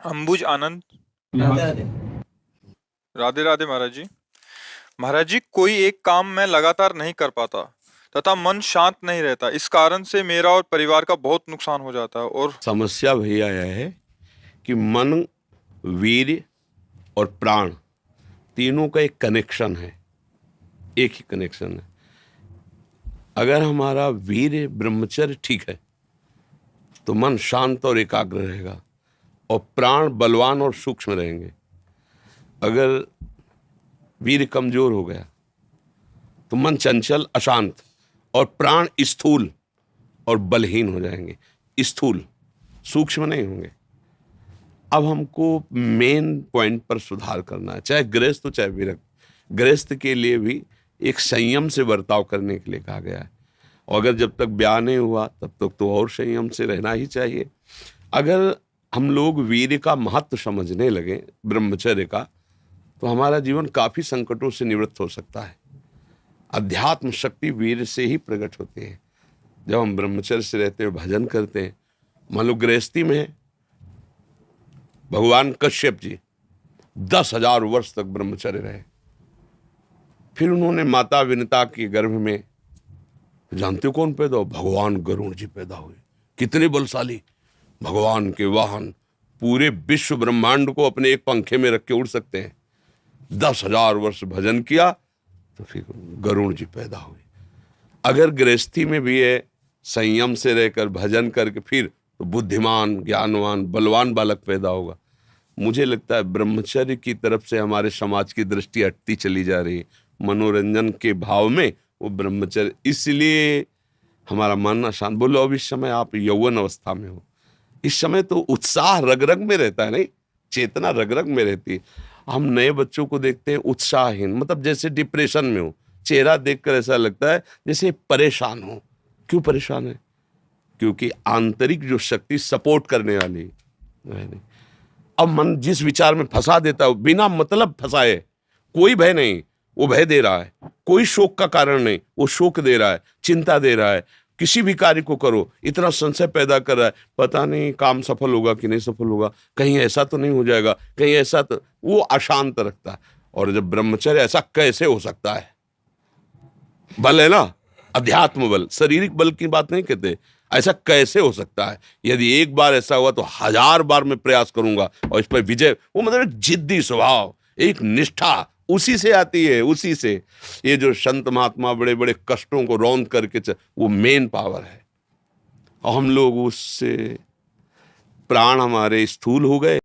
अंबुज आनंद। राधे राधे। राधे राधे महाराज जी। महाराज जी, कोई एक काम मैं लगातार नहीं कर पाता तथा मन शांत नहीं रहता। इस कारण से मेरा और परिवार का बहुत नुकसान हो जाता है। और समस्या भैया यह है कि मन, वीर्य और प्राण तीनों का एक कनेक्शन है, एक ही कनेक्शन है। अगर हमारा वीर्य ब्रह्मचर्य ठीक है तो मन शांत और एकाग्र रहेगा और प्राण बलवान और सूक्ष्म रहेंगे। अगर वीर्य कमजोर हो गया तो मन चंचल, अशांत और प्राण स्थूल और बलहीन हो जाएंगे। स्थूल, सूक्ष्म नहीं होंगे। अब हमको मेन पॉइंट पर सुधार करना है, चाहे गृहस्थ हो चाहे विरक्त। गृहस्थ के लिए भी एक संयम से बर्ताव करने के लिए कहा गया है, और अगर जब तक ब्याह नहीं हुआ तब तक तो और संयम से रहना ही चाहिए। अगर हम लोग वीर्य का महत्व समझने लगे, ब्रह्मचर्य का, तो हमारा जीवन काफी संकटों से निवृत्त हो सकता है। अध्यात्म शक्ति वीर्य से ही प्रकट होती है। जब हम ब्रह्मचर्य से रहते हैं, भजन करते हैं, मान लो गृहस्थी में है, भगवान कश्यप जी 10,000 वर्ष तक ब्रह्मचर्य रहे। फिर उन्होंने माता विनता के गर्भ में, जानते हो कौन पैदा हो? भगवान गरुड़ जी पैदा हुए। कितने बलशाली, भगवान के वाहन, पूरे विश्व ब्रह्मांड को अपने एक पंखे में रख के उड़ सकते हैं। 10,000 वर्ष भजन किया तो फिर गरुड़ जी पैदा हुए। अगर गृहस्थी में भी है, संयम से रहकर भजन करके, फिर तो बुद्धिमान, ज्ञानवान, बलवान बालक पैदा होगा। मुझे लगता है ब्रह्मचर्य की तरफ से हमारे समाज की दृष्टि हटती चली जा रही है। मनोरंजन के भाव में वो ब्रह्मचर्य, इसलिए हमारा मन अशांत। बोलो, अब इस समय आप यौवन अवस्था में हो, इस समय तो उत्साह रग रग में रहता है, नहीं, चेतना रग रग में रहती है। हम नए बच्चों को देखते हैं उत्साहहीन, मतलब जैसे डिप्रेशन में हो। चेहरा देखकर ऐसा लगता है जैसे परेशान हो। क्यों परेशान है? क्योंकि आंतरिक जो शक्ति सपोर्ट करने वाली है नहीं। अब मन जिस विचार में फंसा देता है, बिना मतलब फंसाए, कोई भय नहीं, वो भय दे रहा है। कोई शोक का कारण नहीं, वो शोक दे रहा है, चिंता दे रहा है। किसी भी कार्य को करो, इतना संशय पैदा कर रहा है, पता नहीं काम सफल होगा कि नहीं सफल होगा, कहीं ऐसा तो नहीं हो जाएगा, कहीं ऐसा तो, वो अशांत रखता है। और जब ब्रह्मचर्य, ऐसा कैसे हो सकता है? बल है ना, अध्यात्म बल, शारीरिक बल की बात नहीं कहते। ऐसा कैसे हो सकता है? यदि एक बार ऐसा हुआ तो 1000 बार मैं प्रयास करूंगा और इस पर विजय। वो मतलब एक जिद्दी स्वभाव, एक निष्ठा, उसी से आती है, उसी से। ये जो संत महात्मा बड़े बड़े कष्टों को रौंद करके वो मेन पावर है। और हम लोग उससे, प्राण हमारे स्थूल हो गए।